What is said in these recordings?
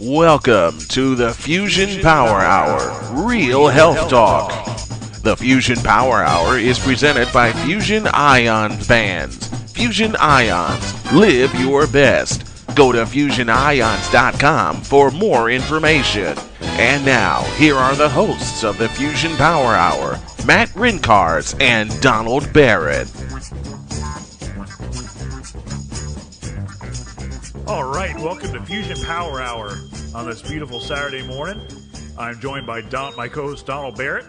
Welcome to the Fusion Power Hour, real health talk. The Fusion Power Hour is presented by Fusion Ions Bands. Fusion Ions, live your best. Go to fusionions.com for more information. And now, here are the hosts of the Fusion Power Hour, Matt Rincars and Donald Barrett. All right, welcome to Fusion Power Hour on this beautiful Saturday morning. I'm joined by my co-host Donald Barrett.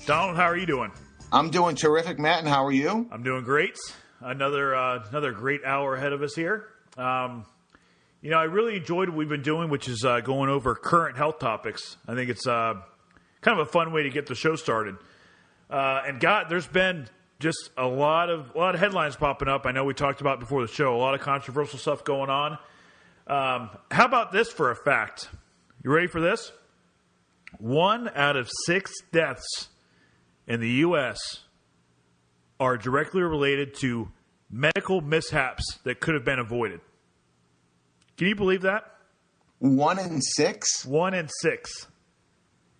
Donald, how are you doing? I'm doing terrific, Matt, and how are you? I'm doing great. Another great hour ahead of us here. I really enjoyed what we've been doing, which is going over current health topics. I think it's kind of a fun way to get the show started. There's been just a lot of headlines popping up. I know we talked about before the show, a lot of controversial stuff going on. How about this for a fact? You ready for this? 1 out of 6 deaths in the U.S. are directly related to medical mishaps that could have been avoided. Can you believe that? 1 in 6? 1 in 6.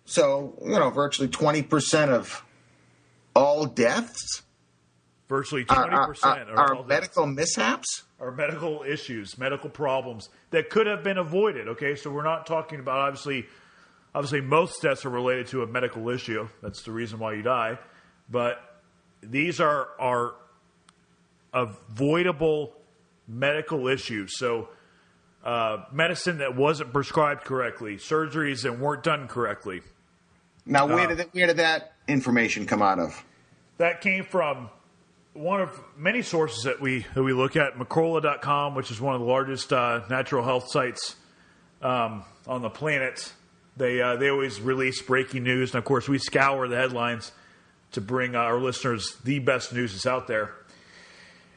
So, virtually 20% of all deaths? Virtually 20% are medical mishaps? Are medical issues, medical problems that could have been avoided. Okay, so we're not talking about, obviously most deaths are related to a medical issue. That's the reason why you die. But these are avoidable medical issues. So medicine that wasn't prescribed correctly, surgeries that weren't done correctly. Now, where did that information come out of? That came from one of many sources that we look at, Macrola.com, which is one of the largest natural health sites on the planet. They always release breaking news, and of course we scour the headlines to bring our listeners the best news that's out there.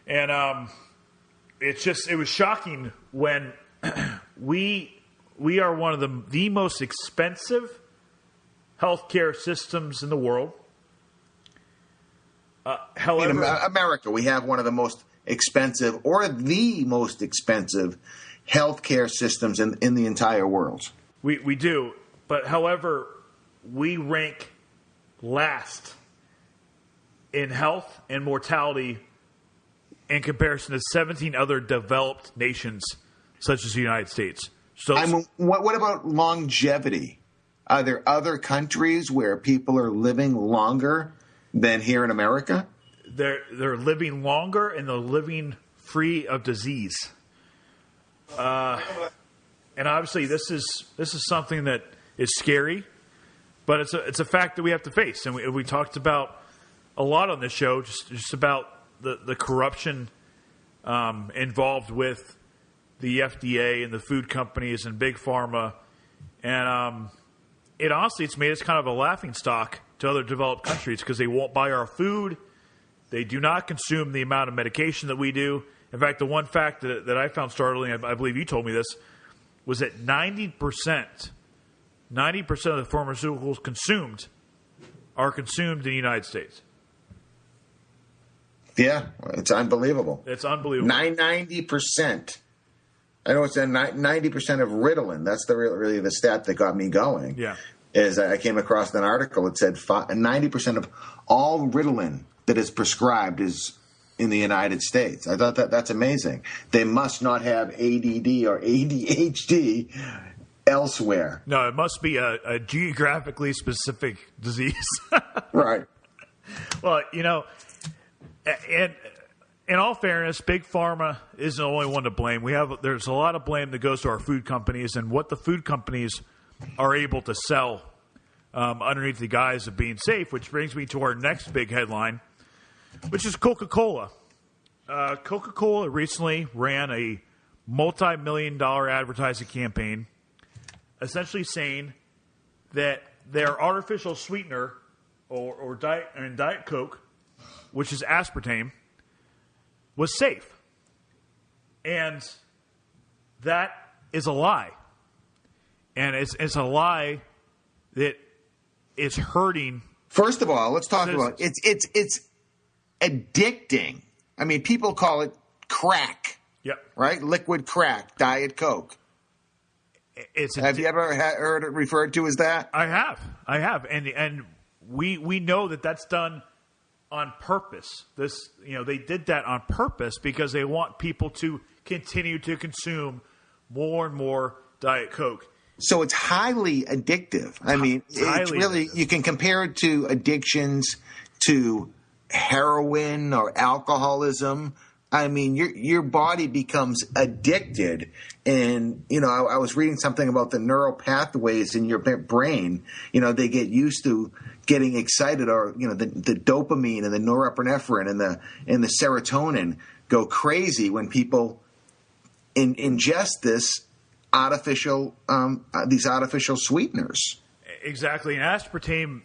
And it was shocking when we are one of the most expensive healthcare systems in the world. However, in America, we have one of the most expensive or the most expensive healthcare systems in the entire world. We do. But however, we rank last in health and mortality in comparison to 17 other developed nations, such as the United States. So, what about longevity? Are there other countries where people are living longer than here in America? They're living longer and they're living free of disease. And obviously, this is something that is scary, but it's a fact that we have to face. And we talked about a lot on this show, just about the corruption involved with the FDA and the food companies and big pharma, and it's made us kind of a laughingstock to other developed countries because they won't buy our food. They do not consume the amount of medication that we do. In fact, the one fact that I found startling, I believe you told me this, was that 90% of the pharmaceuticals consumed are consumed in the United States. Yeah, it's unbelievable. It's unbelievable. 90%. I know it's 90% of Ritalin. That's really the stat that got me going. Yeah. Is I came across an article that said 90% of all Ritalin that is prescribed is in the United States. I thought that's amazing. They must not have ADD or ADHD elsewhere. No, it must be a geographically specific disease. Right. Well, and in all fairness, Big Pharma isn't the only one to blame. There's a lot of blame that goes to our food companies and what the food companies are able to sell underneath the guise of being safe, which brings me to our next big headline, which is Coca-Cola. Coca-Cola recently ran a multi-million-dollar advertising campaign essentially saying that their artificial sweetener or Diet Coke, which is aspartame, was safe. And that is a lie. And it's a lie that is hurting. First of all, let's talk about it's addicting. I mean, people call it crack. Yep. Right? Liquid crack, Diet Coke. Have you ever heard it referred to as that? I have, and we know that that's done on purpose. They did that on purpose because they want people to continue to consume more and more Diet Coke. So it's highly addictive. I mean, it's really, you can compare it to addictions to heroin or alcoholism. I mean, your body becomes addicted. And, I was reading something about the neural pathways in your brain. They get used to getting excited, or, the dopamine and the norepinephrine and the serotonin go crazy when people ingest these artificial sweeteners. Exactly. And aspartame,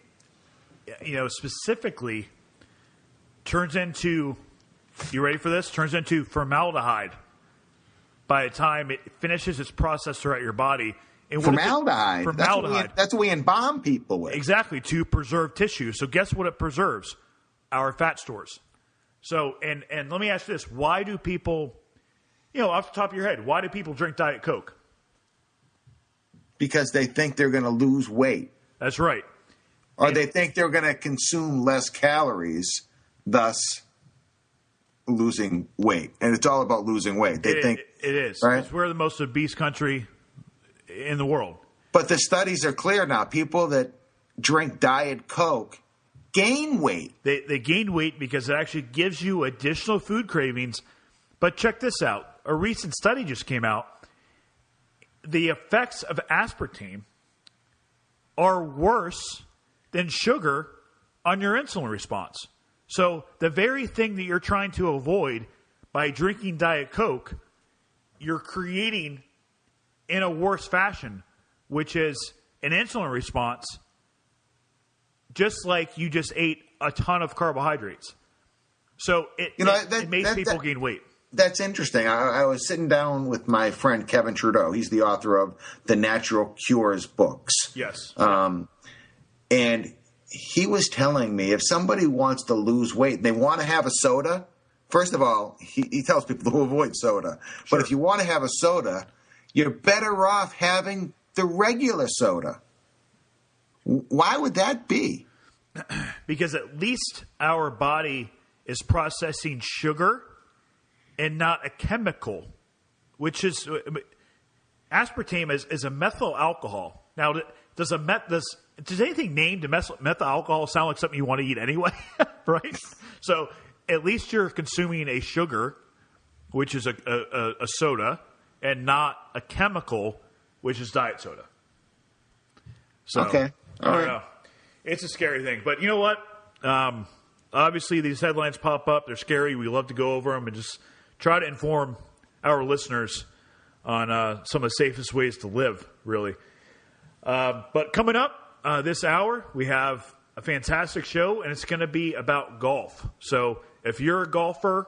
specifically turns into, you ready for this? Turns into formaldehyde by the time it finishes its process throughout your body. And formaldehyde? Formaldehyde. That's what we embalm people with. Exactly, to preserve tissue. So guess what it preserves? Our fat stores. So, and let me ask you this. Why do people, off the top of your head, why do people drink Diet Coke? Because they think they're going to lose weight. That's right. Or they think they're going to consume less calories, thus losing weight. And it's all about losing weight. They think it is. Right? We're the most obese country in the world. But the studies are clear now. People that drink Diet Coke gain weight. They gain weight because it actually gives you additional food cravings. But check this out. A recent study just came out. The effects of aspartame are worse than sugar on your insulin response. So the very thing that you're trying to avoid by drinking Diet Coke, you're creating in a worse fashion, which is an insulin response, just like you just ate a ton of carbohydrates. So it makes people gain weight. That's interesting. I was sitting down with my friend Kevin Trudeau. He's the author of the Natural Cures books. Yes. And he was telling me if somebody wants to lose weight, they want to have a soda. First of all, he tells people to avoid soda. Sure. But if you want to have a soda, you're better off having the regular soda. Why would that be? Because at least our body is processing sugar and not a chemical, which is aspartame is a methyl alcohol. Now, does anything named methyl alcohol sound like something you want to eat anyway? Right? So at least you're consuming a sugar, which is a soda, and not a chemical, which is diet soda. So, okay. All right. Know. It's a scary thing. But you know what? Obviously, these headlines pop up. They're scary. We love to go over them and just try to inform our listeners on some of the safest ways to live, really. But coming up this hour, we have a fantastic show, and it's going to be about golf. So if you're a golfer,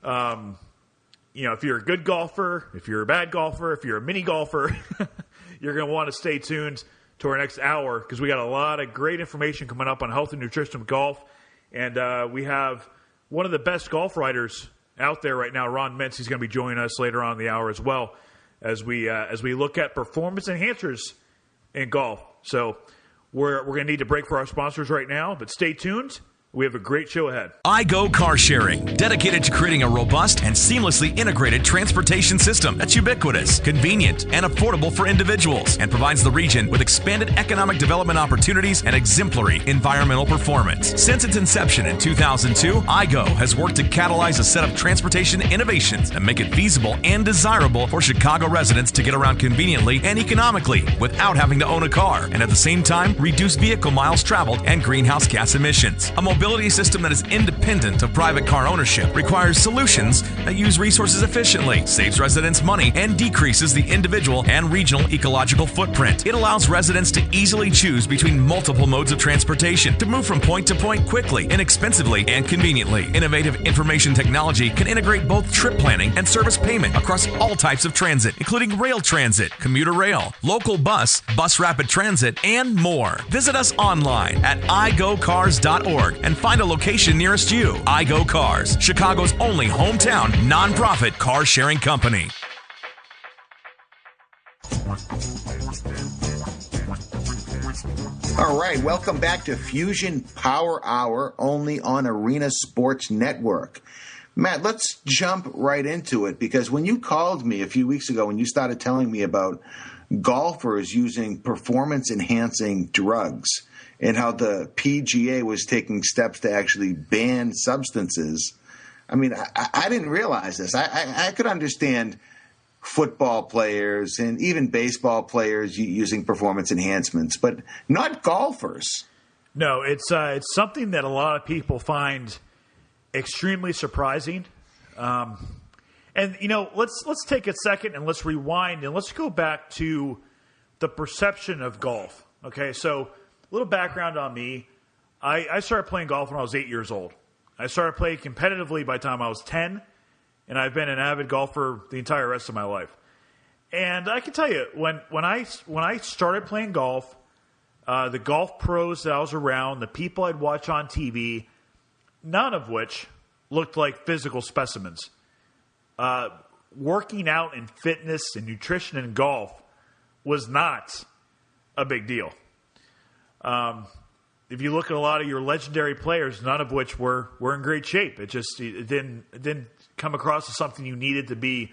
if you're a good golfer, if you're a bad golfer, if you're a mini golfer, you're going to want to stay tuned to our next hour because we got a lot of great information coming up on health and nutrition with golf. And we have one of the best golf writers out there right now, Ron Mintz. He's going to be joining us later on in the hour as well as we look at performance enhancers in golf. So we're going to need to break for our sponsors right now, but stay tuned. We have a great show ahead. iGo Car Sharing, dedicated to creating a robust and seamlessly integrated transportation system that's ubiquitous, convenient, and affordable for individuals, and provides the region with expanded economic development opportunities and exemplary environmental performance. Since its inception in 2002, iGo has worked to catalyze a set of transportation innovations that make it feasible and desirable for Chicago residents to get around conveniently and economically without having to own a car, and at the same time, reduce vehicle miles traveled and greenhouse gas emissions. A mobility system that is independent of private car ownership requires solutions that use resources efficiently, saves residents money, and decreases the individual and regional ecological footprint. It allows residents to easily choose between multiple modes of transportation to move from point to point quickly, inexpensively, and conveniently. Innovative information technology can integrate both trip planning and service payment across all types of transit, including rail transit, commuter rail, local bus, bus rapid transit, and more. Visit us online at igocars.org and find a location nearest you. iGo Cars, Chicago's only hometown nonprofit car sharing company. All right, welcome back to Fusion Power Hour, only on Arena Sports Network. Matt, let's jump right into it, because when you called me a few weeks ago and you started telling me about golfers using performance-enhancing drugs and how the PGA was taking steps to actually ban substances, I mean, I didn't realize this. I could understand football players and even baseball players using performance enhancements, but not golfers. No, it's something that a lot of people find extremely surprising. And, you know, let's take a second and let's rewind and let's go back to the perception of golf. Okay, so a little background on me. I started playing golf when I was 8 years old. I started playing competitively by the time I was 10, and I've been an avid golfer the entire rest of my life. And I can tell you, when I started playing golf, the golf pros that I was around, the people I'd watch on TV, none of which looked like physical specimens. Working out and fitness and nutrition in golf was not a big deal. If you look at a lot of your legendary players, none of which were in great shape. It didn't come across as something you needed to be.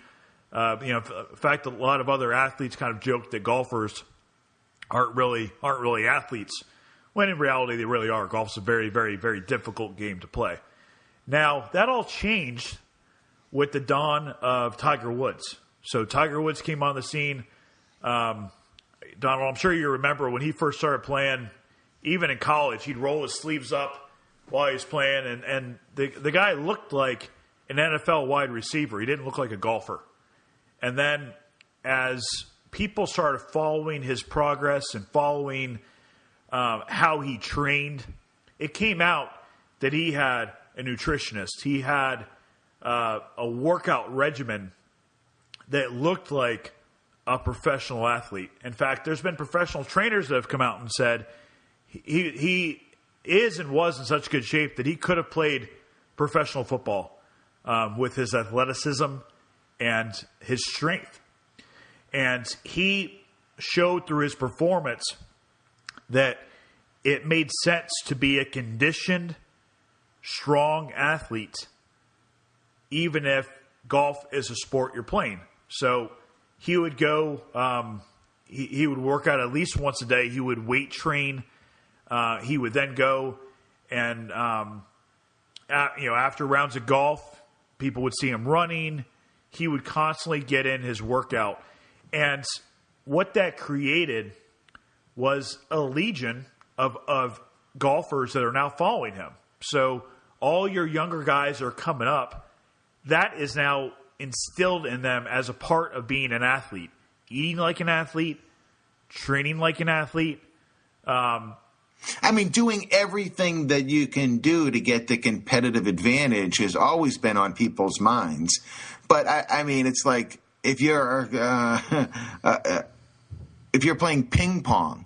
In fact, a lot of other athletes kind of joke that golfers aren't really athletes, when in reality they really are. Golf's a very, very, very difficult game to play. Now, that all changed with the dawn of Tiger Woods. So Tiger Woods came on the scene. Donald, I'm sure you remember when he first started playing. Even in college, he'd roll his sleeves up while he was playing, and the guy looked like an NFL wide receiver. He didn't look like a golfer. And then as people started following his progress and following how he trained, it came out that he had a nutritionist. He had a workout regimen that looked like a professional athlete. In fact, there's been professional trainers that have come out and said he is and was in such good shape that he could have played professional football with his athleticism and his strength. And he showed through his performance that it made sense to be a conditioned, strong athlete, even if golf is a sport you're playing. So he would go, he would work out at least once a day. He would weight train. He would then go and, after rounds of golf, people would see him running. He would constantly get in his workout. And what that created was a legion of golfers that are now following him. So all your younger guys are coming up. That is now instilled in them as a part of being an athlete. Eating like an athlete, training like an athlete. Doing everything that you can do to get the competitive advantage has always been on people's minds. But it's like if you're playing ping pong,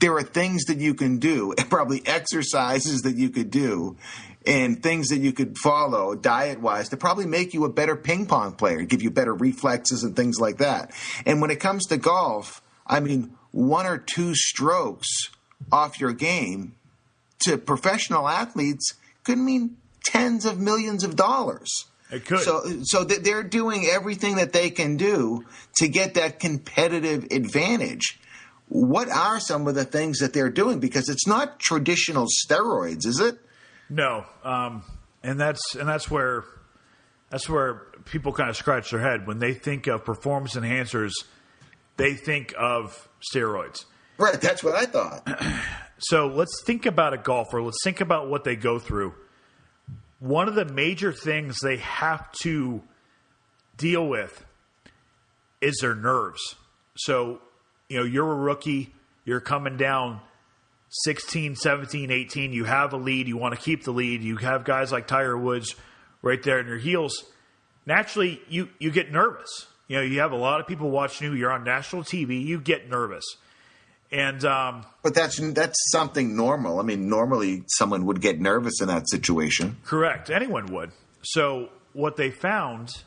there are things that you can do, probably exercises that you could do, and things that you could follow diet-wise to probably make you a better ping pong player, give you better reflexes and things like that. And when it comes to golf, one or two strokes off your game to professional athletes could mean tens of millions of dollars. It could. So they're doing everything that they can do to get that competitive advantage. What are some of the things that they're doing? Because it's not traditional steroids, is it? No, and that's where people kind of scratch their head when they think of performance enhancers. They think of steroids. Right, that's what I thought. So let's think about a golfer. Let's think about what they go through. One of the major things they have to deal with is their nerves. So, you're a rookie. You're coming down 16, 17, 18. You have a lead. You want to keep the lead. You have guys like Tiger Woods right there in your heels. Naturally, you get nervous. You have a lot of people watching you. You're on national TV. You get nervous. And but that's something normal. Normally someone would get nervous in that situation. Correct. Anyone would. So what they found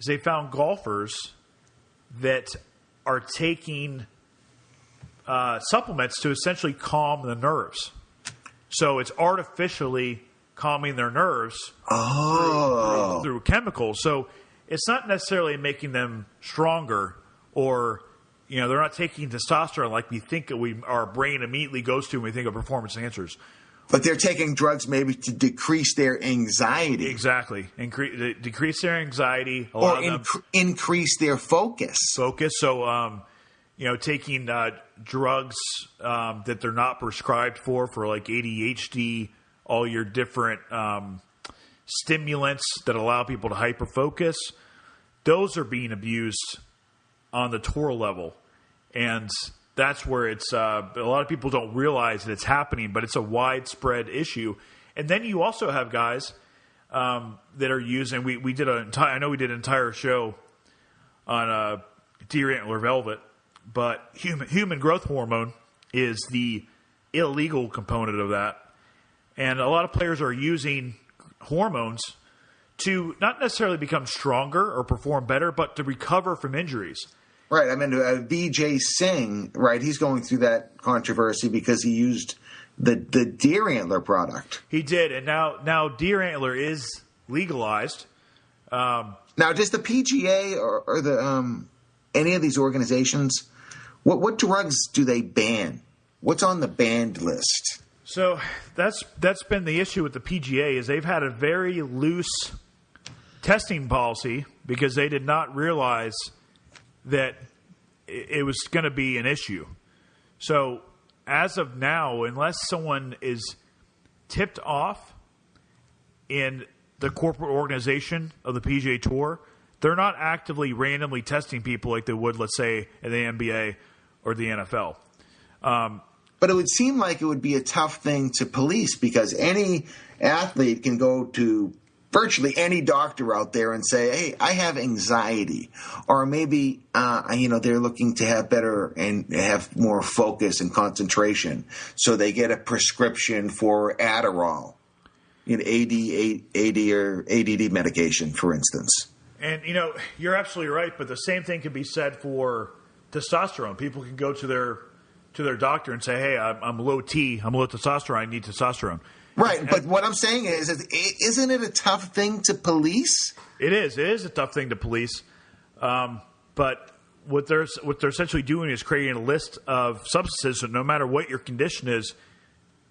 is golfers that are taking supplements to essentially calm the nerves. So it's artificially calming their nerves through chemicals. So it's not necessarily making them stronger, or they're not taking testosterone like we think our brain immediately goes to when we think of performance enhancers. But they're taking drugs maybe to decrease their anxiety. Exactly. Decrease their anxiety. Or increase their focus. So, taking drugs that they're not prescribed for like ADHD, all your different stimulants that allow people to hyperfocus, those are being abused on the tour level. And that's where it's a lot of people don't realize that it's happening, but it's a widespread issue. And then you also have guys that are using. We did an entire show on deer antler velvet, but human growth hormone is the illegal component of that, and a lot of players are using hormones to not necessarily become stronger or perform better, but to recover from injuries. Right. I mean, Vijay Singh, right, he's going through that controversy because he used the deer antler product. He did, and now deer antler is legalized. Now, does the PGA or the any of these organizations, what drugs do they ban? What's on the banned list? So that's been the issue with the PGA, is they've had a very loose testing policy because they did not realize that it was going to be an issue. So as of now, unless someone is tipped off in the corporate organization of the PGA Tour, they're not actively randomly testing people like they would, let's say, in the NBA or the NFL. But it would seem like it would be a tough thing to police, because any athlete can go to virtually any doctor out there and say, hey, I have anxiety. Or maybe, they're looking to have better and have more focus and concentration. So they get a prescription for Adderall, ADD medication, for instance. And, you're absolutely right, but the same thing can be said for testosterone. People can go to their doctor and say, hey, I'm low T, I'm low testosterone, I need testosterone. Right, but what I'm saying is, isn't it a tough thing to police? It is. It is a tough thing to police. But what they're essentially doing is creating a list of substances that no matter what your condition is,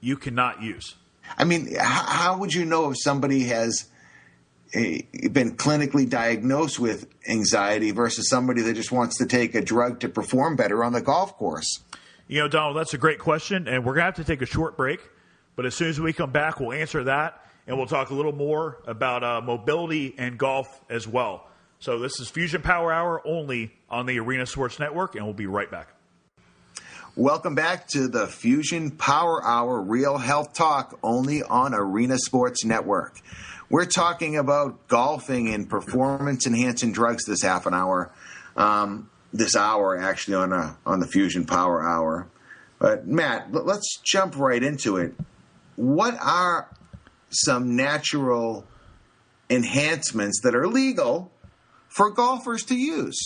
you cannot use. I mean, how would you know if somebody has been clinically diagnosed with anxiety versus somebody that just wants to take a drug to perform better on the golf course? Donald, that's a great question, and we're going to have to take a short break. But as soon as we come back, we'll answer that, and we'll talk a little more about mobility and golf as well. So this is Fusion Power Hour only on the Arena Sports Network, and we'll be right back. Welcome back to the Fusion Power Hour, real health talk only on Arena Sports Network. We're talking about golfing and performance-enhancing drugs this half an hour, this hour actually on the Fusion Power Hour. But Matt, let's jump right into it. What are some natural enhancements that are legal for golfers to use?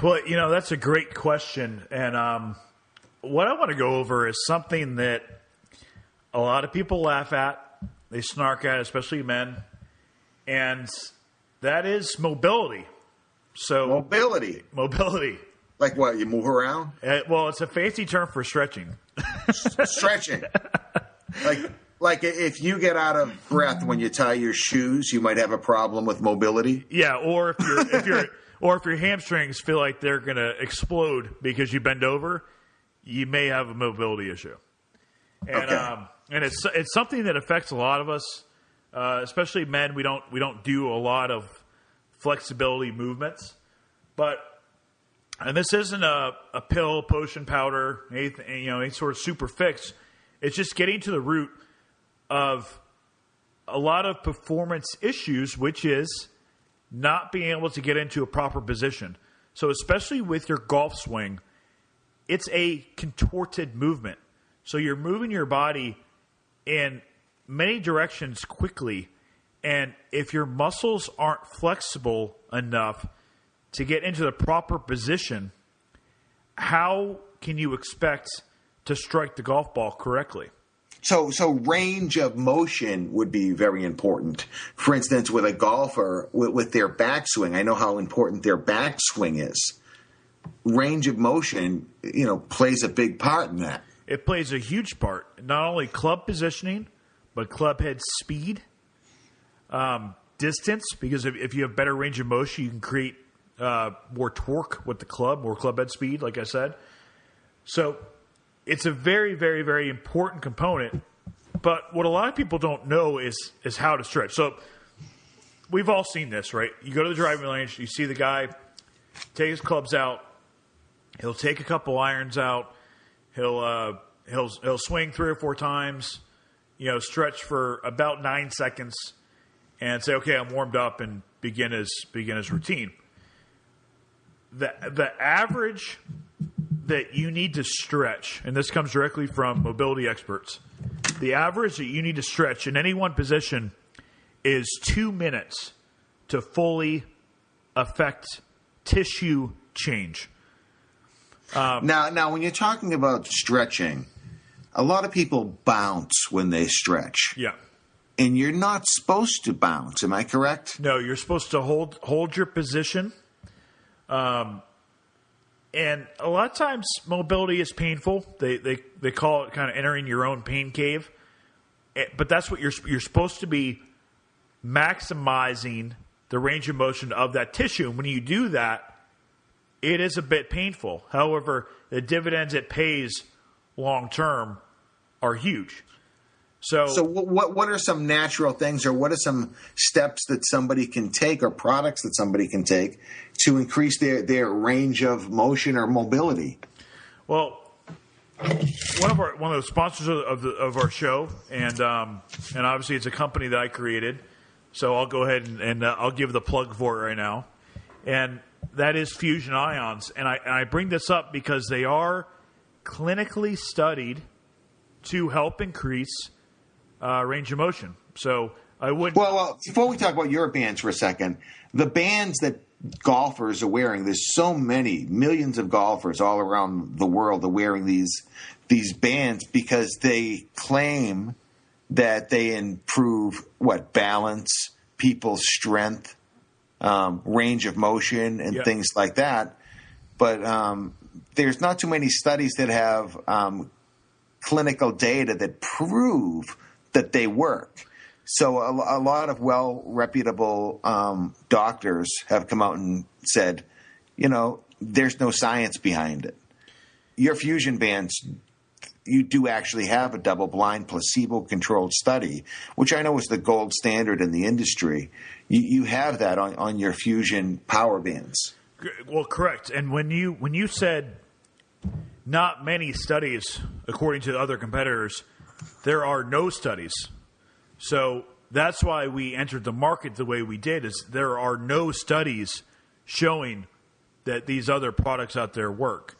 Well, that's a great question. And what I want to go over is something that a lot of people laugh at. They snark at, especially men. And that is mobility. So Mobility. Like what, you move around? Well, it's a fancy term for stretching. Stretching. Like if you get out of breath when you tie your shoes, you might have a problem with mobility. Yeah, or if your hamstrings feel like they're going to explode because you bend over, you may have a mobility issue. And okay. And it's something that affects a lot of us, especially men. We don't do a lot of flexibility movements, and this isn't a pill, potion, powder, any sort of super fix. It's just getting to the root of a lot of performance issues, which is not being able to get into a proper position. So especially with your golf swing, it's a contorted movement. So you're moving your body in many directions quickly, and if your muscles aren't flexible enough to get into the proper position, how can you expect to strike the golf ball correctly? So range of motion would be very important. For instance, with a golfer, with their backswing, I know how important their backswing is. Range of motion, plays a big part in that. It plays a huge part. Not only club positioning, but club head speed, distance, because if you have better range of motion, you can create more torque with the club, more club head speed, like I said. So it's a very, very, very important component. But what a lot of people don't know is how to stretch. So we've all seen this, right? You go to the driving range, you see the guy take his clubs out. He'll take a couple irons out. He'll swing 3 or 4 times, stretch for about 9 seconds, and say, "Okay, I'm warmed up," and begin his routine. The average that you need to stretch, and this comes directly from mobility experts, the average that you need to stretch in any one position is 2 minutes to fully affect tissue change. Now, when you're talking about stretching, a lot of people bounce when they stretch. Yeah. And you're not supposed to bounce. Am I correct? No, you're supposed to hold your position. And a lot of times mobility is painful. They call it kind of entering your own pain cave. But that's what you're supposed to be maximizing the range of motion of that tissue. And when you do that, it is a bit painful. However, the dividends it pays long term are huge. So what are some natural things, or what are some steps that somebody can take, or products that somebody can take to increase their range of motion or mobility? Well, one of the sponsors of our show, and obviously it's a company that I created, so I'll go ahead and I'll give the plug for it right now, and that is Fusion Ions. And I bring this up because they are clinically studied to help increase range of motion. So I would. Well, before we talk about your bands for a second, the bands that golfers are wearing, there's so many millions of golfers all around the world are wearing these bands because they claim that they improve balance, people's strength, range of motion, and things like that. But there's not too many studies that have clinical data that prove that they work. So a lot of reputable doctors have come out and said, there's no science behind it. Your Fusion bands, you do actually have a double-blind, placebo-controlled study, which I know is the gold standard in the industry. You have that on your Fusion power bands. Well, correct. And when you said not many studies, according to other competitors, there are no studies. So that's why we entered the market the way we did, is there are no studies showing that these other products out there work.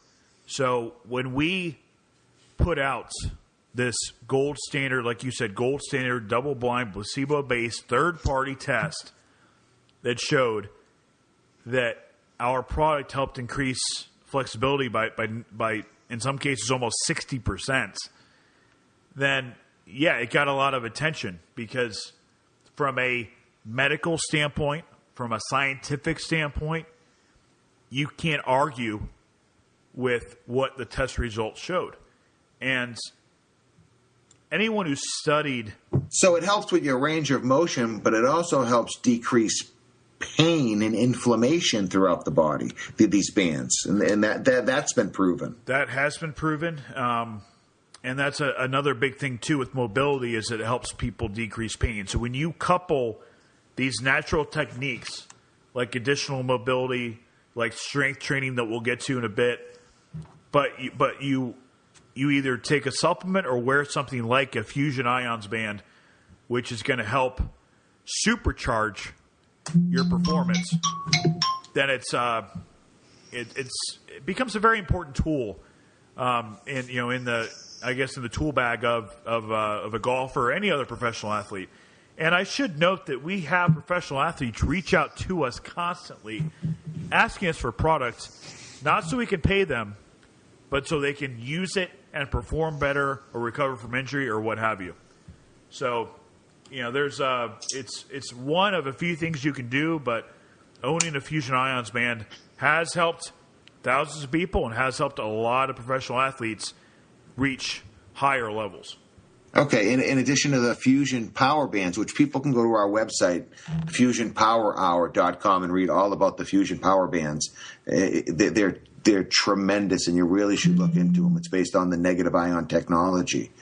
So when we put out this gold standard, like you said, gold standard, double-blind, placebo-based, third-party test that showed that our product helped increase flexibility by in some cases almost 60%, then it got a lot of attention, because from a medical standpoint, from a scientific standpoint, you can't argue with what the test results showed. And anyone who studied... So it helps with your range of motion, but it also helps decrease pain and inflammation throughout the body, these bands. And that's been proven. That has been proven. And that's another big thing, too, with mobility, is that it helps people decrease pain. So when you couple these natural techniques, like additional mobility, like strength training that we'll get to in a bit, but you either take a supplement or wear something like a Fusion Ions band, which is going to help supercharge your performance, then it becomes a very important tool in the tool bag of a golfer or any other professional athlete. And I should note that we have professional athletes reach out to us constantly asking us for products, not so we can pay them, but so they can use it and perform better or recover from injury or what have you. So, there's it's one of a few things you can do, but owning a Fusion Ions band has helped thousands of people and has helped a lot of professional athletes reach higher levels. Okay, in addition to the Fusion Power Bands, which people can go to our website, fusionpowerhour.com, and read all about the Fusion Power Bands. They're tremendous, and you really should look into them. It's based on the negative ion technology.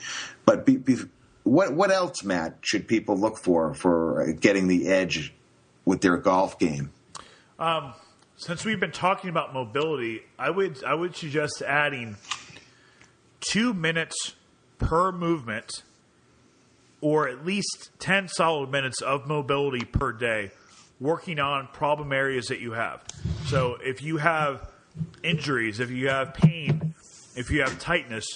But what else, Matt, should people look for getting the edge with their golf game? Since we've been talking about mobility, I would suggest adding 2 minutes per movement, or at least 10 solid minutes of mobility per day, working on problem areas that you have. So if you have injuries, if you have pain, if you have tightness,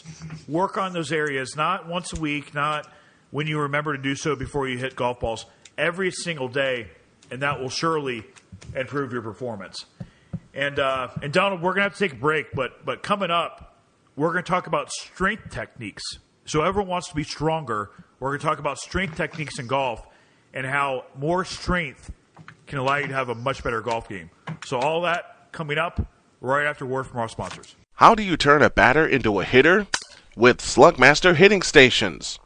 work on those areas, not once a week, not when you remember to do so before you hit golf balls, every single day, and that will surely improve your performance. And Donald, we're going to have to take a break, but coming up, we're going to talk about strength techniques. So everyone wants to be stronger. We're going to talk about strength techniques in golf and how more strength can allow you to have a much better golf game. So all that coming up right after a word from our sponsors. How do you turn a batter into a hitter? With Slugmaster Hitting Stations.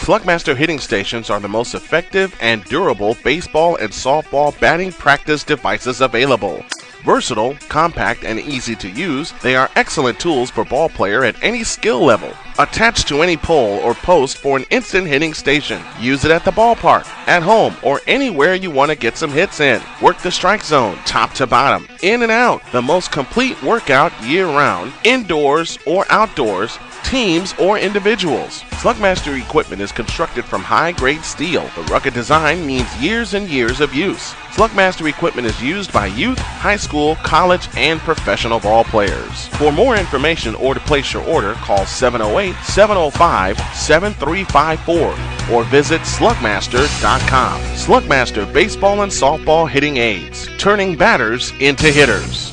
Slugmaster Hitting Stations are the most effective and durable baseball and softball batting practice devices available. Versatile, compact, and easy to use, they are excellent tools for ball player at any skill level. Attached to any pole or post for an instant hitting station. Use it at the ballpark, at home, or anywhere you want to get some hits in. Work the strike zone, top to bottom, in and out. The most complete workout year-round, indoors or outdoors, teams or individuals. Slugmaster equipment is constructed from high-grade steel. The rugged design means years and years of use. Slugmaster equipment is used by youth, high school, college, and professional ball players. For more information or to place your order, call 708-705-7354 or visit slugmaster.com. Slugmaster Baseball and Softball Hitting Aids, turning batters into hitters.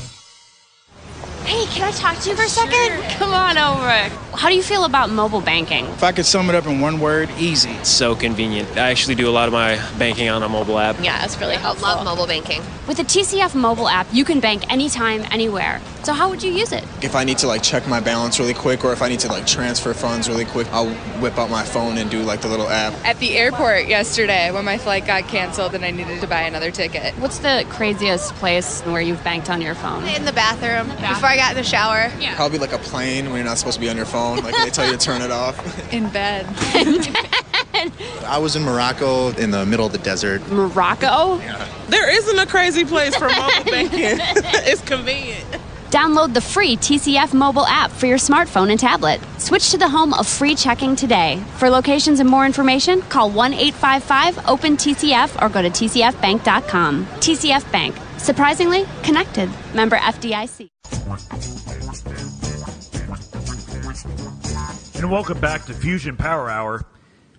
Hey, can I talk to you for a second? Come on over. How do you feel about mobile banking? If I could sum it up in one word, easy. It's so convenient. I actually do a lot of my banking on a mobile app. Yeah, it's really helpful. I love mobile banking. With the TCF mobile app, you can bank anytime, anywhere. So how would you use it? If I need to check my balance really quick, or if I need to transfer funds really quick, I'll whip out my phone and do the little app. At the airport yesterday when my flight got canceled and I needed to buy another ticket. What's the craziest place where you've banked on your phone? In the bathroom before I got in the shower. Yeah. Probably a plane when you're not supposed to be on your phone. They tell you to turn it off. In bed. I was in Morocco in the middle of the desert. Morocco? Yeah. There isn't a crazy place for mobile banking. It's convenient. Download the free TCF mobile app for your smartphone and tablet. Switch to the home of free checking today. For locations and more information, call 1-855-OPEN-TCF or go to tcfbank.com. TCF Bank. Surprisingly connected. Member FDIC. And welcome back to Fusion Power Hour.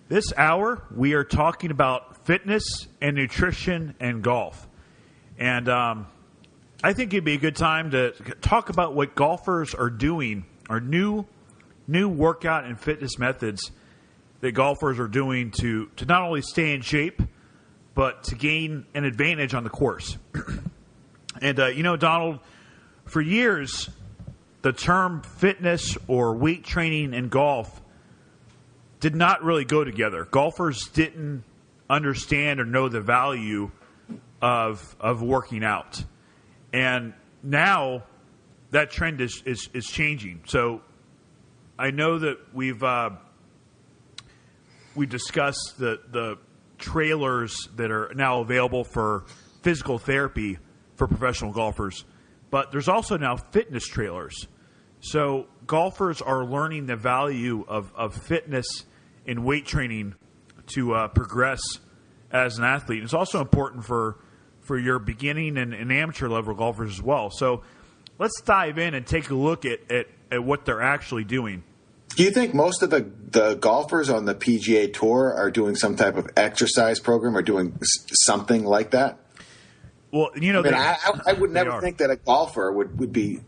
This hour, we are talking about fitness and nutrition and golf. And I think it'd be a good time to talk about what golfers are doing, or new workout and fitness methods that golfers are doing to not only stay in shape, but to gain an advantage on the course. And, Donald, for years, the term fitness or weight training in golf did not really go together. Golfers didn't understand or know the value of working out. And now that trend is changing. So I know that we discussed the trailers that are now available for physical therapy for professional golfers, but there's also now fitness trailers. So golfers are learning the value of fitness in weight training to progress as an athlete. It's also important for your beginning and amateur level golfers as well. So let's dive in and take a look at what they're actually doing. Do you think most of the golfers on the PGA Tour are doing some type of exercise program or doing something like that? Well, I would never think that a golfer would be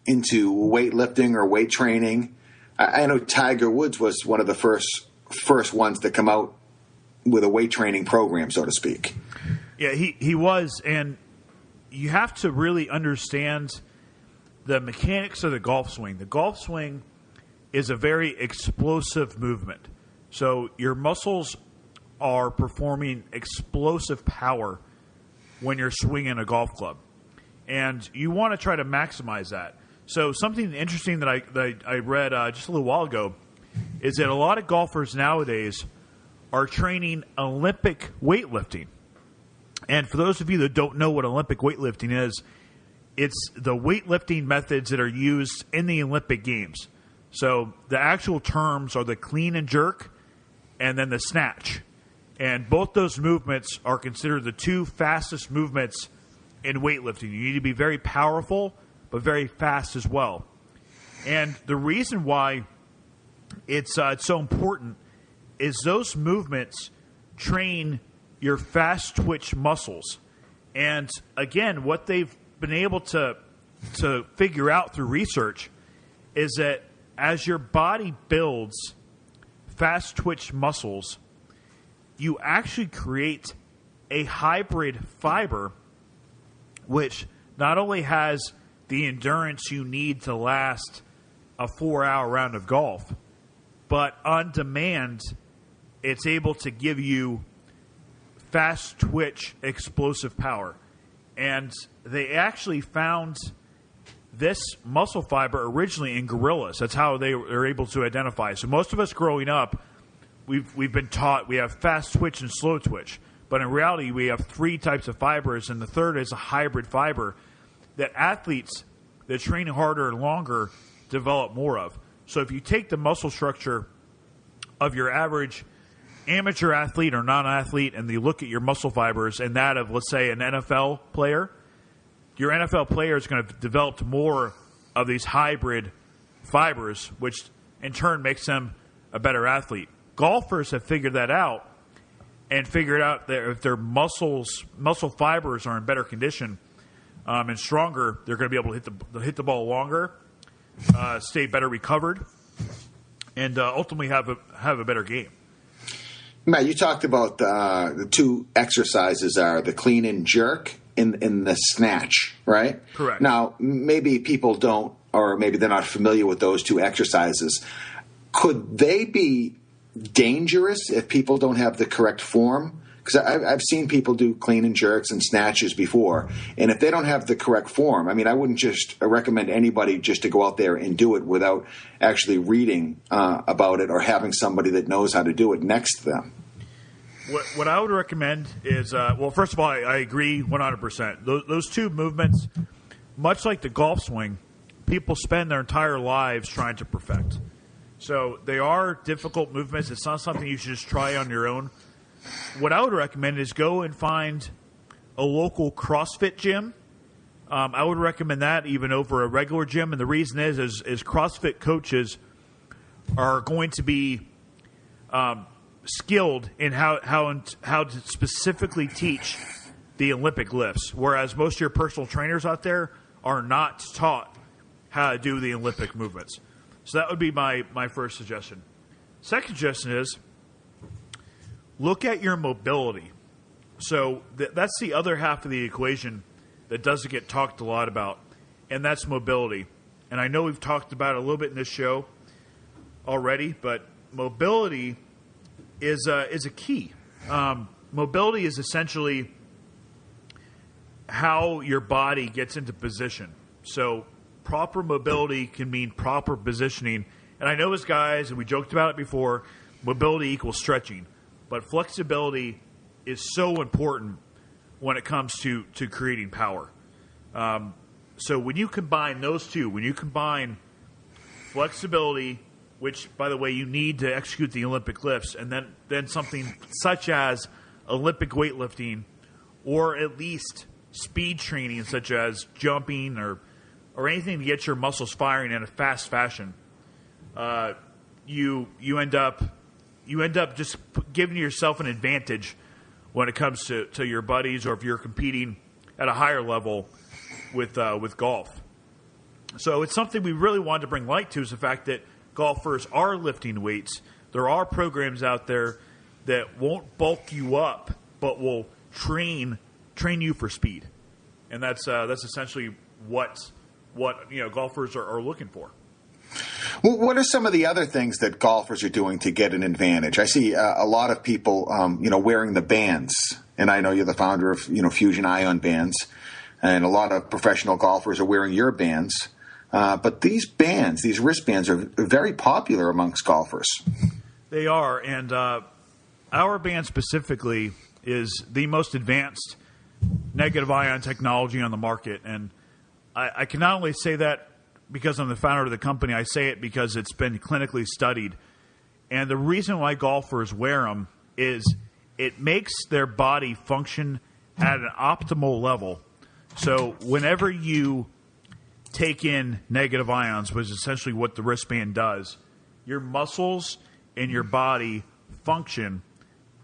into weightlifting or weight training. I know Tiger Woods was one of the first ones to come out with a weight training program, so to speak. Yeah, he was, and you have to really understand the mechanics of the golf swing. The golf swing is a very explosive movement. So your muscles are performing explosive power when you're swinging a golf club. And you want to try to maximize that. So something interesting that I read just a little while ago is that a lot of golfers nowadays are training Olympic weightlifting. And for those of you that don't know what Olympic weightlifting is, it's the weightlifting methods that are used in the Olympic Games. So the actual terms are the clean and jerk and then the snatch. And both those movements are considered the two fastest movements in weightlifting. You need to be very powerful, but very fast as well. And the reason why it's so important is those movements train your fast twitch muscles. And again, what they've been able to figure out through research is that as your body builds fast twitch muscles, you actually create a hybrid fiber which not only has the endurance you need to last a 4-hour round of golf, but on demand, it's able to give you fast twitch explosive power. And they actually found this muscle fiber originally in gorillas. That's how they were able to identify. So most of us growing up, we've been taught we have fast twitch and slow twitch. But in reality, we have 3 types of fibers, and the third is a hybrid fiber that athletes that train harder and longer develop more of. So if you take the muscle structure of your average amateur athlete or non-athlete and you look at your muscle fibers and that of, let's say, an NFL player, your NFL player is going to develop more of these hybrid fibers, which in turn makes them a better athlete. Golfers have figured that out and figured out that if their muscle fibers are in better condition and stronger, they're going to be able to hit the ball longer, stay better recovered, and ultimately have a better game. Matt, you talked about the 2 exercises are the clean and jerk and the snatch, right? Correct. Now, maybe people don't, or maybe they're not familiar with those 2 exercises. Could they be dangerous if people don't have the correct form? Because I've seen people do clean and jerks and snatches before, and if they don't have the correct form, I mean, I wouldn't just recommend anybody just to go out there and do it without actually reading about it or having somebody that knows how to do it next to them. What I would recommend is, well, first of all, I agree 100%. Those 2 movements, much like the golf swing, people spend their entire lives trying to perfect. So they are difficult movements. It's not something you should just try on your own. What I would recommend is go and find a local CrossFit gym. I would recommend that even over a regular gym. And the reason is CrossFit coaches are going to be skilled in how to specifically teach the Olympic lifts, whereas most of your personal trainers out there are not taught how to do the Olympic movements. So that would be my first suggestion. Second suggestion is look at your mobility. So that's the other half of the equation that doesn't get talked a lot about, and that's mobility. And I know we've talked about it a little bit in this show already, but mobility is a key. Mobility is essentially how your body gets into position. So proper mobility can mean proper positioning. And I know as guys, and we joked about it before, mobility equals stretching. But flexibility is so important when it comes to creating power. So when you combine those 2, when you combine flexibility, which, by the way, you need to execute the Olympic lifts, and then something such as Olympic weightlifting, or at least speed training such as jumping or anything to get your muscles firing in a fast fashion, you end up just giving yourself an advantage when it comes to your buddies, or if you're competing at a higher level with golf. So it's something we really wanted to bring light to, is the fact that golfers are lifting weights. There are programs out there that won't bulk you up, but will train you for speed, and that's essentially what golfers are looking for. Well, what are some of the other things that golfers are doing to get an advantage? I see a lot of people, wearing the bands, and I know you're the founder of, Fusion Ion bands, and a lot of professional golfers are wearing your bands. But these bands, these wristbands, are very popular amongst golfers. They are, and our band specifically is the most advanced negative ion technology on the market, and I can not only say that because I'm the founder of the company, I say it because it's been clinically studied. And the reason why golfers wear them is it makes their body function at an optimal level. So whenever you take in negative ions, which is essentially what the wristband does, your muscles and your body function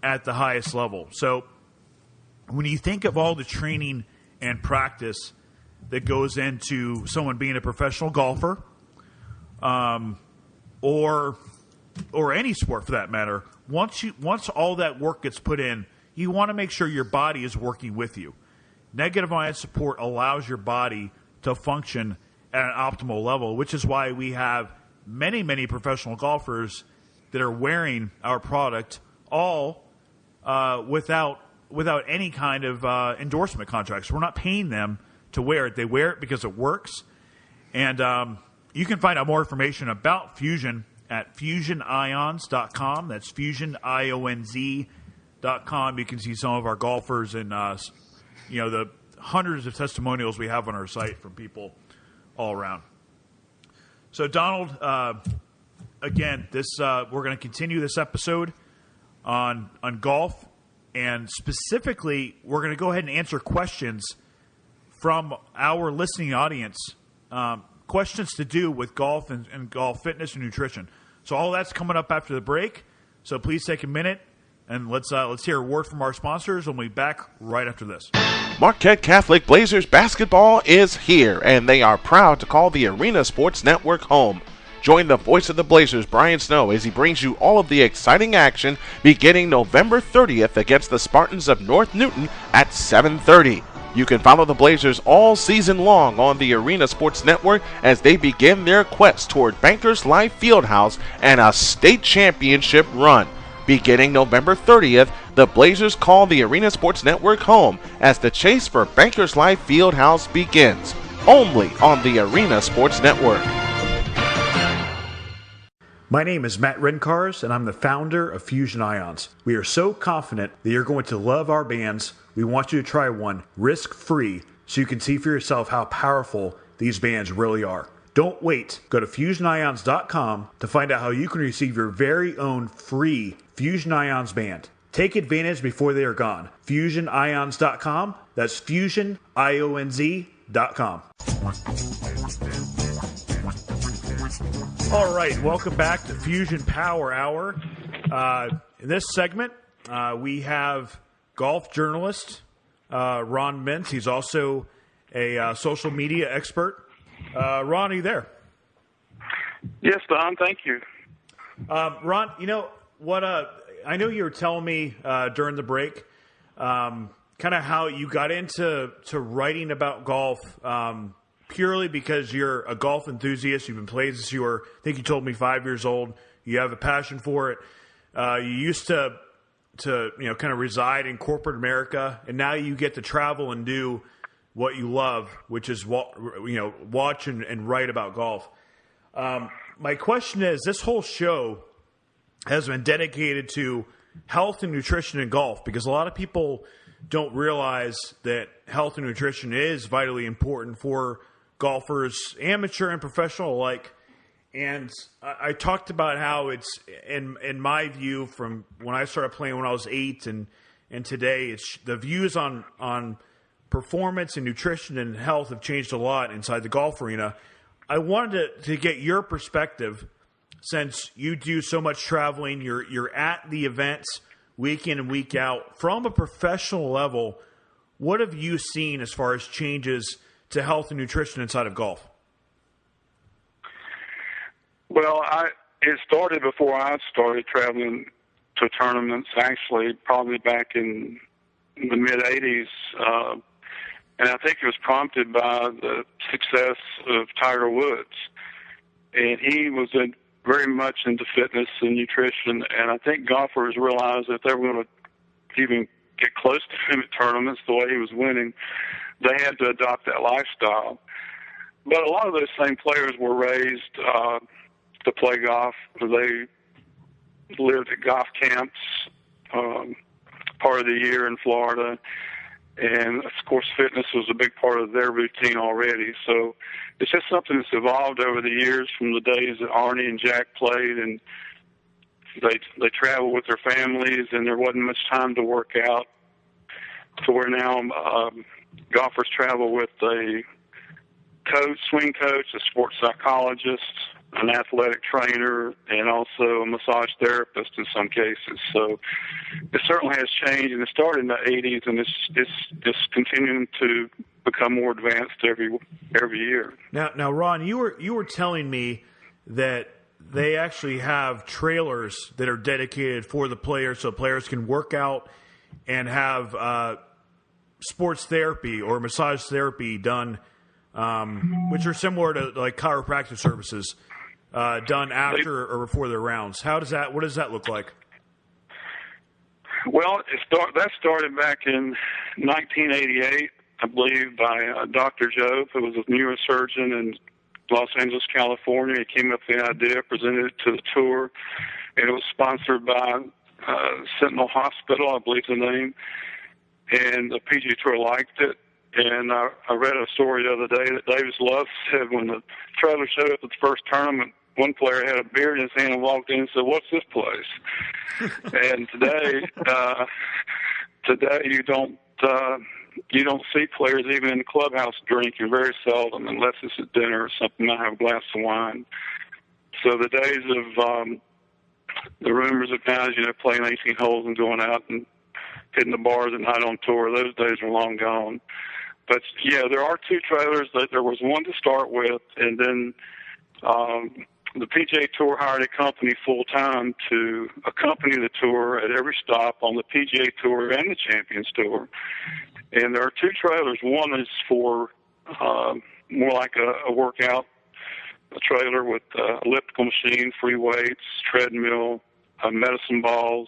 at the highest level. So when you think of all the training and practice that goes into someone being a professional golfer, or any sport for that matter, once all that work gets put in, you want to make sure your body is working with you. Negative ion support allows your body to function at an optimal level, which is why we have many, many professional golfers that are wearing our product, all without any kind of endorsement contracts. We're not paying them to wear it. They wear it because it works. And you can find out more information about Fusion at fusionions.com. That's fusionionz.com. You can see some of our golfers and the hundreds of testimonials we have on our site from people all around. So Donald, again, we're going to continue this episode on golf, and specifically we're going to go ahead and answer questions from our listening audience, questions to do with golf and golf fitness and nutrition. So all that's coming up after the break. So please take a minute and let's hear a word from our sponsors, and we'll be back right after this. Marquette Catholic Blazers basketball is here, and they are proud to call the Arena Sports Network home. Join the voice of the Blazers, Brian Snow, as he brings you all of the exciting action beginning November 30th against the Spartans of North Newton at 7:30. You can follow the Blazers all season long on the Arena Sports Network as they begin their quest toward Bankers Life Fieldhouse and a state championship run. Beginning November 30th, the Blazers call the Arena Sports Network home as the chase for Bankers Life Fieldhouse begins. Only on the Arena Sports Network. My name is Matt Rencars, and I'm the founder of Fusion Ions. We are so confident that you're going to love our bands. We want you to try one risk-free so you can see for yourself how powerful these bands really are. Don't wait. Go to fusionions.com to find out how you can receive your very own free Fusion Ions band. Take advantage before they are gone. Fusionions.com. That's fusionionz.com. All right, welcome back to Fusion Power Hour. In this segment, we have golf journalist Ron Mintz. He's also a social media expert. Ron, are you there? Yes, Don, thank you. Ron, you know what? I know you were telling me during the break kind of how you got into writing about golf purely because you're a golf enthusiast. You've been playing since you were, I think you told me, 5 years old. You have a passion for it. You used to kind of reside in corporate America, and now you get to travel and do what you love, which is watch and write about golf. My question is, this whole show has been dedicated to health and nutrition in golf, because a lot of people don't realize that health and nutrition is vitally important for golfers, amateur and professional alike. And I talked about how it's, in my view, from when I started playing when I was 8 and today, it's the views on performance and nutrition and health have changed a lot inside the golf arena. I wanted to get your perspective since you do so much traveling, you're at the events week in and week out. From a professional level, what have you seen as far as changes to health and nutrition inside of golf? Well, it started before I started traveling to tournaments, actually, probably back in the mid-'80s. And I think it was prompted by the success of Tiger Woods. And he was very much into fitness and nutrition, and I think golfers realized that they were going to even get close to him at tournaments the way he was winning, they had to adopt that lifestyle. But a lot of those same players were raised to play golf. They lived at golf camps part of the year in Florida, and of course fitness was a big part of their routine already. So it's just something that's evolved over the years from the days that Arnie and Jack played, and they traveled with their families, and there wasn't much time to work out, to where now golfers travel with a coach, swing coach, a sports psychologist, an athletic trainer, and also a massage therapist in some cases. So it certainly has changed, and it started in the 80s, and it's continuing to become more advanced every year. Now, Ron, you were telling me that they actually have trailers that are dedicated for the players, so players can work out and have sports therapy or massage therapy done, which are similar to like chiropractic services done after or before their rounds. What does that look like? Well, that started back in 1988, I believe, by Dr. Jobe, who was a neurosurgeon in Los Angeles, California. He came up with the idea, presented it to the tour, and it was sponsored by Sentinel Hospital, I believe the name, and the PGA Tour liked it. And I read a story the other day that Davis Love said when the trailer showed up at the first tournament, one player had a beer in his hand and walked in and said, "What's this place?" And today you don't see players even in the clubhouse drinking, very seldom, unless it's at dinner or something. I have a glass of wine. So the days of the rumors of guys, playing 18 holes and going out and hitting the bars at night on tour, those days are long gone. But yeah, there are two trailers. There was one to start with, and then the PGA Tour hired a company full-time to accompany the tour at every stop on the PGA Tour and the Champions Tour. And there are two trailers. One is for more like a workout, a trailer with elliptical machine, free weights, treadmill, medicine balls.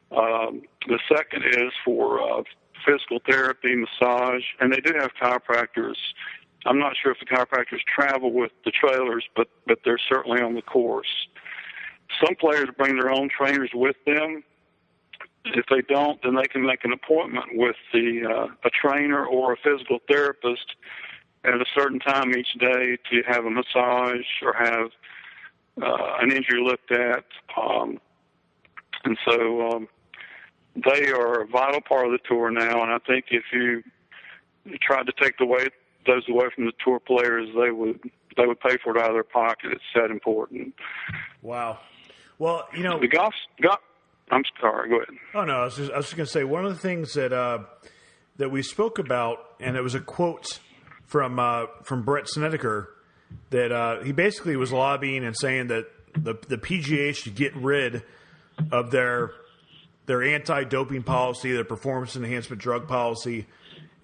The second is for physical therapy, massage, and they do have chiropractors. I'm not sure if the chiropractors travel with the trailers, but they're certainly on the course. Some players bring their own trainers with them. If they don't, then they can make an appointment with a trainer or a physical therapist at a certain time each day to have a massage or have an injury looked at. And so they are a vital part of the tour now, and I think if you tried to take those away from the tour players, they would pay for it out of their pocket. It's that important. Wow. Well, the golf. I'm sorry. Go ahead. Oh no, I was just going to say one of the things that we spoke about, and it was a quote from Brett Snedeker that he basically was lobbying and saying that the PGA should get rid of their anti-doping policy, their performance enhancement drug policy,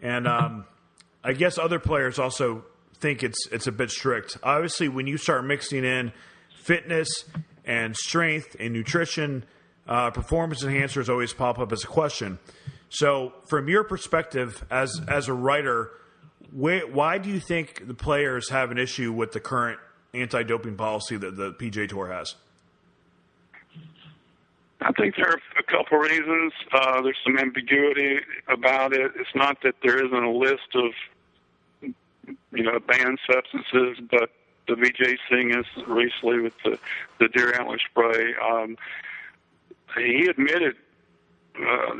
and I guess other players also think it's a bit strict. Obviously, when you start mixing in fitness and strength and nutrition, performance enhancers always pop up as a question. So, from your perspective as a writer, why do you think the players have an issue with the current anti-doping policy that the PGA Tour has? I think there are a couple of reasons. There's some ambiguity about it. It's not that there isn't a list of banned substances, but the Vijay Singh incident recently with the deer antler spray, he admitted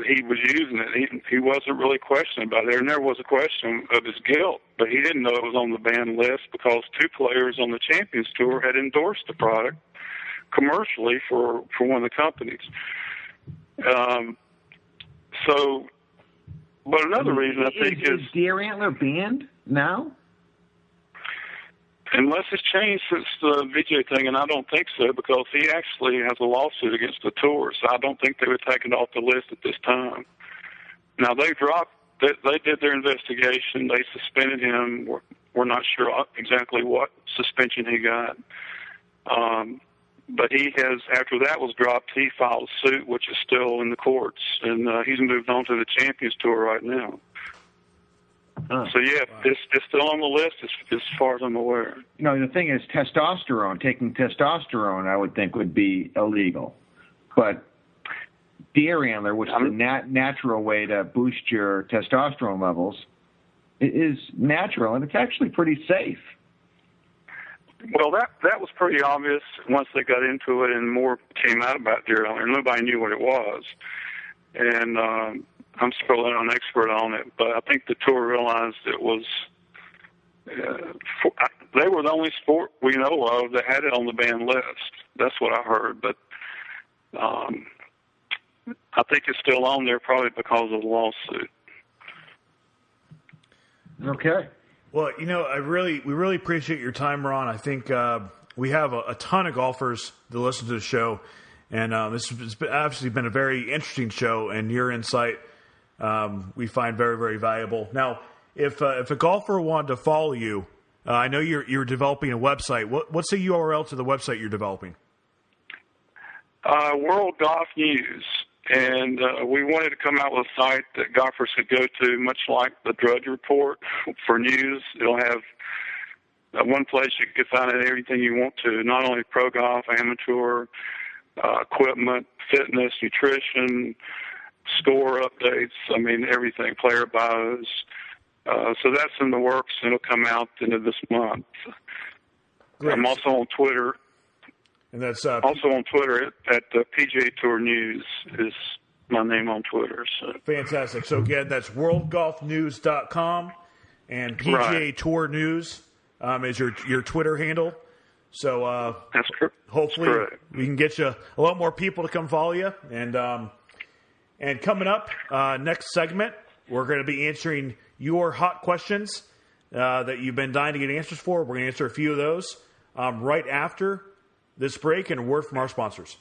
he was using it. He wasn't really questioned about it. There never was a question of his guilt, but he didn't know it was on the banned list because two players on the Champions Tour had endorsed the product commercially for one of the companies. But another reason I think is deer antler banned now? Unless it's changed since the VJ thing, and I don't think so, because he actually has a lawsuit against the tour, so I don't think they would take it off the list at this time. Now, they did their investigation. They suspended him. We're not sure exactly what suspension he got. But he has, after that was dropped, he filed a suit, which is still in the courts, and he's moved on to the Champions Tour right now. So, yeah, it's still on the list as far as I'm aware. The thing is taking testosterone, I would think, would be illegal. But deer antler, which is a natural way to boost your testosterone levels, is natural, and it's actually pretty safe. Well, that was pretty obvious once they got into it and more came out about deer antler. Nobody knew what it was. And I'm still not an expert on it, but I think the tour realized it was they were the only sport we know of that had it on the banned list. That's what I heard, but I think it's still on there probably because of the lawsuit. Okay. Well, we really appreciate your time, Ron. I think we have a ton of golfers that listen to the show, and this has obviously been a very interesting show, and your insight we find very, very valuable. Now, if a golfer wanted to follow you, I know you're developing a website. What's the URL to the website you're developing? World Golf News. And we wanted to come out with a site that golfers could go to, much like the Drudge Report for news. It'll have one place you can find out everything you want to, not only pro golf, amateur, equipment, fitness, nutrition, score updates, everything, player bios. So that's in the works, and it'll come out the end of this month. Great. I'm also on Twitter. And that's also on Twitter at PGA Tour News is my name on Twitter. So. Fantastic. So again, that's worldgolfnews.com, and PGA Tour News is your Twitter handle. So that's hopefully we can get you a lot more people to come follow you. And coming up next segment, we're going to be answering your hot questions that you've been dying to get answers for. We're going to answer a few of those right after this break and a word from our sponsors.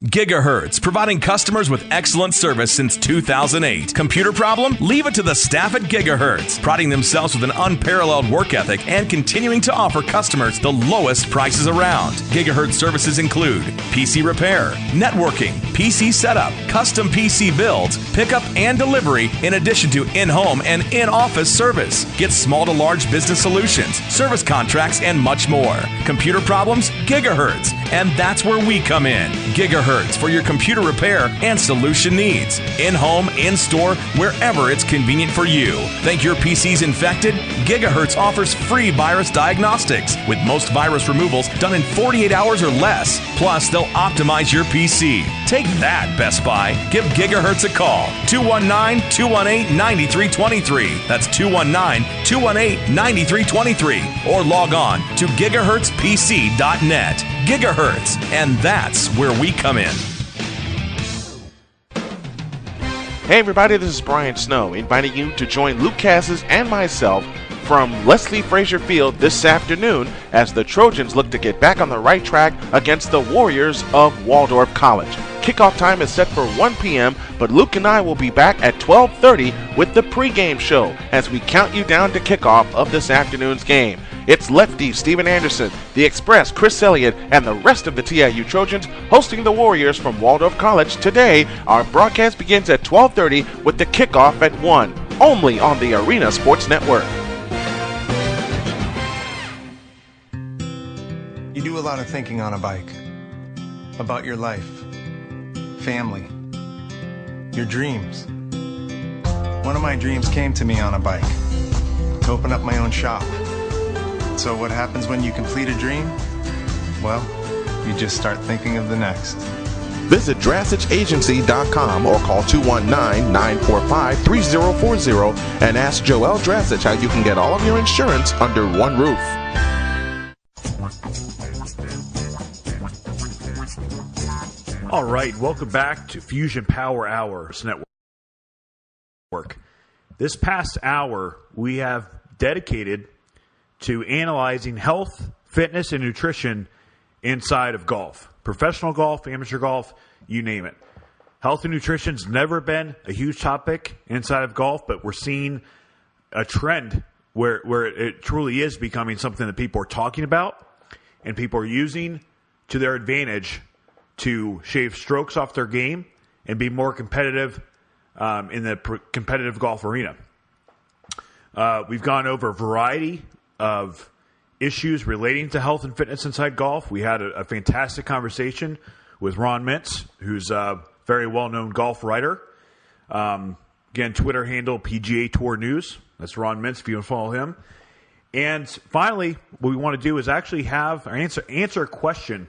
Gigahertz, providing customers with excellent service since 2008. Computer problem? Leave it to the staff at Gigahertz, priding themselves with an unparalleled work ethic and continuing to offer customers the lowest prices around. Gigahertz services include PC repair, networking, PC setup, custom PC builds, pickup and delivery, in addition to in-home and in-office service. Get small to large business solutions, service contracts, and much more. Computer problems? Gigahertz. And that's where we come in. Gigahertz for your computer repair and solution needs. In-home, in-store, wherever it's convenient for you. Think your PC's infected? Gigahertz offers free virus diagnostics, with most virus removals done in 48 hours or less. Plus, they'll optimize your PC. Take that, Best Buy. Give Gigahertz a call. 219-218-9323. That's 219-218-9323. Or log on to gigahertzpc.net. Gigahertz, and that's where we come in. Hey everybody, this is Brian Snow, inviting you to join Luke Cassis and myself from Leslie Frazier Field this afternoon as the Trojans look to get back on the right track against the Warriors of Waldorf College. Kickoff time is set for 1 p.m., but Luke and I will be back at 12:30 with the pregame show as we count you down to kickoff of this afternoon's game. It's Lefty Steven Anderson, the Express Chris Elliott, and the rest of the TIU Trojans hosting the Warriors from Waldorf College today. Our broadcast begins at 12:30 with the kickoff at 1, only on the Arena Sports Network. You do a lot of thinking on a bike about your life, family, your dreams. One of my dreams came to me on a bike, to open up my own shop. So what happens when you complete a dream? Well, you just start thinking of the next. Visit DrassichAgency.com or call 219-945-3040 and ask Joel Drassich how you can get all of your insurance under one roof. All right, welcome back to Fusion Power Hours Network. This past hour, we have dedicated to analyzing health, fitness, and nutrition inside of golf. Professional golf, amateur golf, you name it. Health and nutrition's never been a huge topic inside of golf, but we're seeing a trend where it truly is becoming something that people are talking about and people are using to their advantage to shave strokes off their game and be more competitive in the competitive golf arena. We've gone over a variety of issues relating to health and fitness inside golf. We had a fantastic conversation with Ron Mintz, who's a very well-known golf writer. Again, Twitter handle PGA Tour News. That's Ron Mintz if you want to follow him. And finally, what we want to do is actually have or answer a question,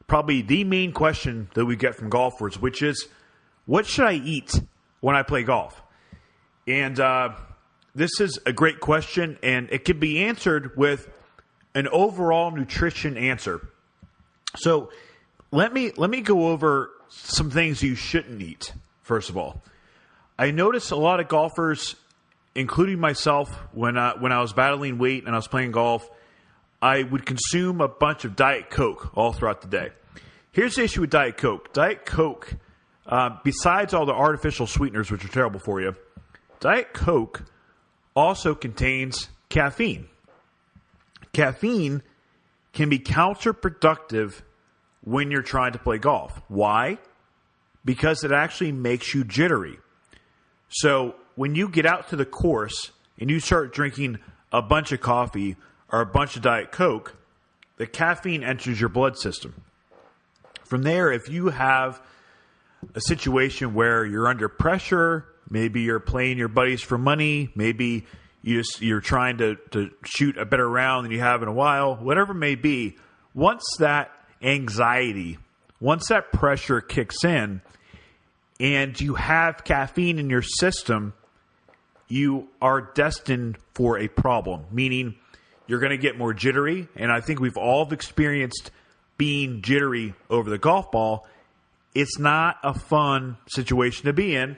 probably the main question that we get from golfers, which is, what should I eat when I play golf? And this is a great question, and it can be answered with an overall nutrition answer. So let me go over some things you shouldn't eat, first of all. I notice a lot of golfers, including myself, when I was battling weight and I was playing golf, I would consume a bunch of Diet Coke all throughout the day. Here's the issue with Diet Coke. Diet Coke, besides all the artificial sweeteners, which are terrible for you, Diet Coke also contains caffeine. Caffeine can be counterproductive when you're trying to play golf. Why? Because it actually makes you jittery. So when you get out to the course and you start drinking a bunch of coffee or a bunch of Diet Coke, the caffeine enters your blood system. From there, if you have a situation where you're under pressure, maybe you're playing your buddies for money, maybe you're trying to shoot a better round than you have in a while, whatever it may be, once that anxiety, once that pressure kicks in and you have caffeine in your system, you are destined for a problem, meaning you're going to get more jittery. And I think we've all experienced being jittery over the golf ball. It's not a fun situation to be in,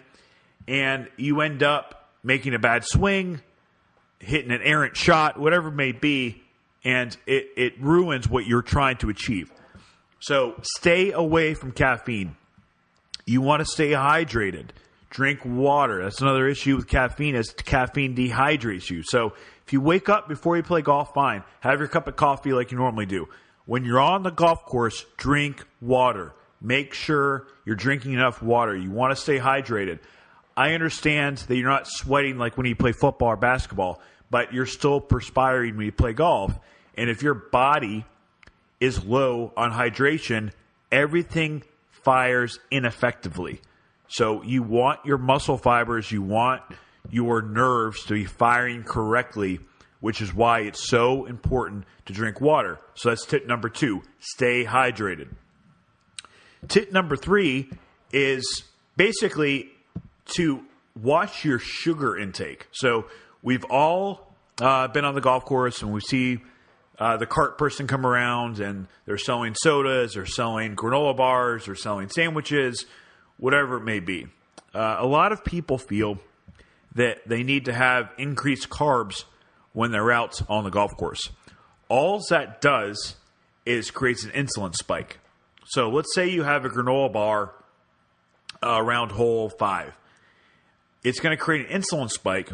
and you end up making a bad swing, hitting an errant shot, whatever it may be, and it ruins what you're trying to achieve. So stay away from caffeine. You want to stay hydrated. Drink water. That's another issue with caffeine, is caffeine dehydrates you. So if you wake up before you play golf, fine. Have your cup of coffee like you normally do. When you're on the golf course, drink water. Make sure you're drinking enough water. You want to stay hydrated. I understand that you're not sweating like when you play football or basketball, but you're still perspiring when you play golf. And if your body is low on hydration, everything fires ineffectively. So you want your muscle fibers, you want your nerves to be firing correctly, which is why it's so important to drink water. So that's tip number 2, stay hydrated. Tip number 3 is basically to watch your sugar intake. So we've all been on the golf course and we see the cart person come around and they're selling sodas, they're selling granola bars, they're selling sandwiches, whatever it may be. A lot of people feel that they need to have increased carbs when they're out on the golf course. All that does is creates an insulin spike. So let's say you have a granola bar around hole 5. It's going to create an insulin spike,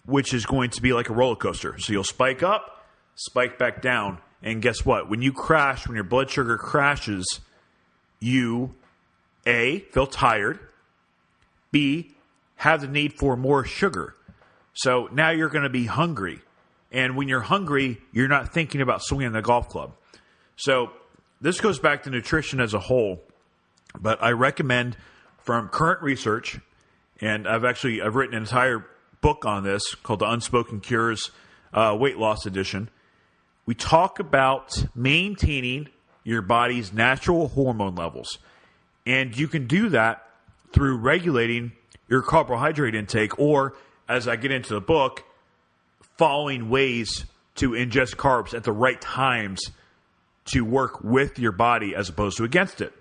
which is going to be like a roller coaster. So you'll spike up, spike back down, and guess what? When you crash, when your blood sugar crashes, you, A, feel tired, B, have the need for more sugar. So now you're going to be hungry. And when you're hungry, you're not thinking about swinging the golf club. So this goes back to nutrition as a whole. But I recommend, from current research, and I've written an entire book on this called the Unspoken Cures Weight Loss Edition. We talk about maintaining your body's natural hormone levels. And you can do that through regulating your carbohydrate intake, or, as I get into the book, following ways to ingest carbs at the right times to work with your body as opposed to against it.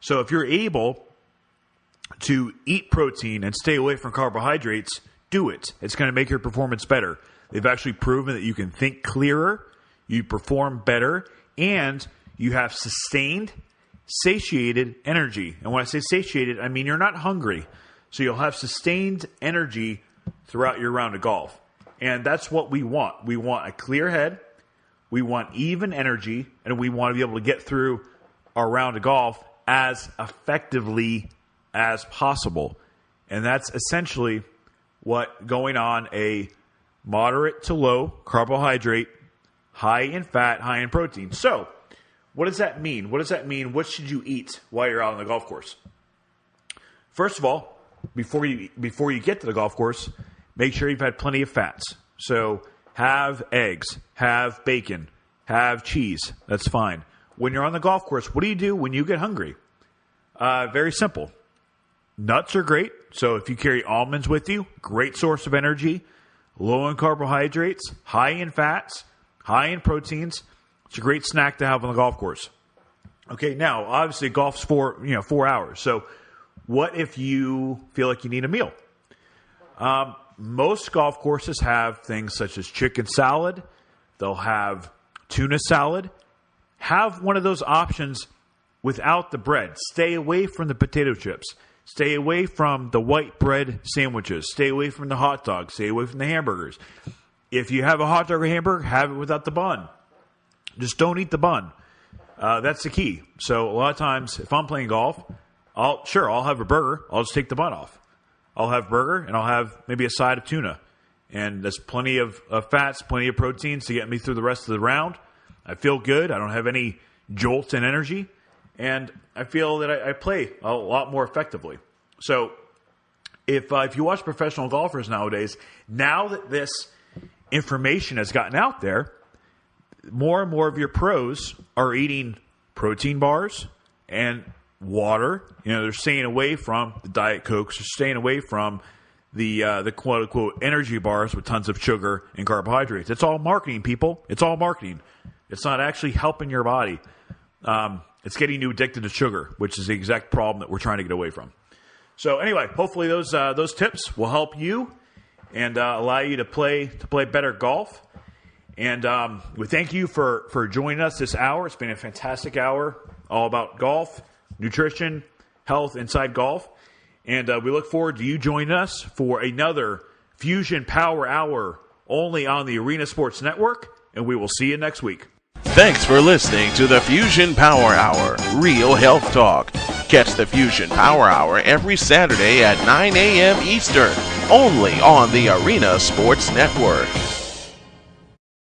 So if you're able to eat protein and stay away from carbohydrates, do it. It's going to make your performance better. They've actually proven that you can think clearer, you perform better, and you have sustained, satiated energy. And when I say satiated, I mean you're not hungry. So you'll have sustained energy throughout your round of golf. And that's what we want. We want a clear head, we want even energy, and we want to be able to get through our round of golf as effectively as possible. And that's essentially what going on a moderate to low carbohydrate, high in fat, high in protein. So, what does that mean? What does that mean? What should you eat while you're out on the golf course? First of all, before you get to the golf course, make sure you've had plenty of fats. So, have eggs, have bacon, have cheese. That's fine. When you're on the golf course, what do you do when you get hungry? Very simple. Nuts are great. So if you carry almonds with you, great source of energy, low in carbohydrates, high in fats, high in proteins. It's a great snack to have on the golf course. Okay, now obviously golf's 4 hours. So what if you feel like you need a meal? Most golf courses have things such as chicken salad. They'll have tuna salad. Have one of those options without the bread. Stay away from the potato chips. Stay away from the white bread sandwiches. Stay away from the hot dogs. Stay away from the hamburgers. If you have a hot dog or hamburger, have it without the bun. Just don't eat the bun. That's the key. So a lot of times, if I'm playing golf, I'll have a burger. I'll just take the bun off. I'll have burger, and I'll have maybe a side of tuna. And there's plenty of fats, plenty of proteins to get me through the rest of the round. I feel good. I don't have any jolts in energy. And I feel that I play a lot more effectively. So if you watch professional golfers nowadays, now that this information has gotten out there, more and more of your pros are eating protein bars and water. They're staying away from the Diet Cokes. They're staying away from the quote-unquote energy bars with tons of sugar and carbohydrates. It's all marketing, people. It's all marketing. It's not actually helping your body. It's getting you addicted to sugar, which is the exact problem that we're trying to get away from. So anyway, hopefully those tips will help you and allow you to play better golf. And we thank you for joining us this hour. It's been a fantastic hour, all about golf, nutrition, health inside golf. And we look forward to you joining us for another Fusion Power Hour only on the Arena Sports Network. And we will see you next week. Thanks for listening to the Fusion Power Hour, Real Health Talk. Catch the Fusion Power Hour every Saturday at 9 a.m. Eastern, only on the Arena Sports Network.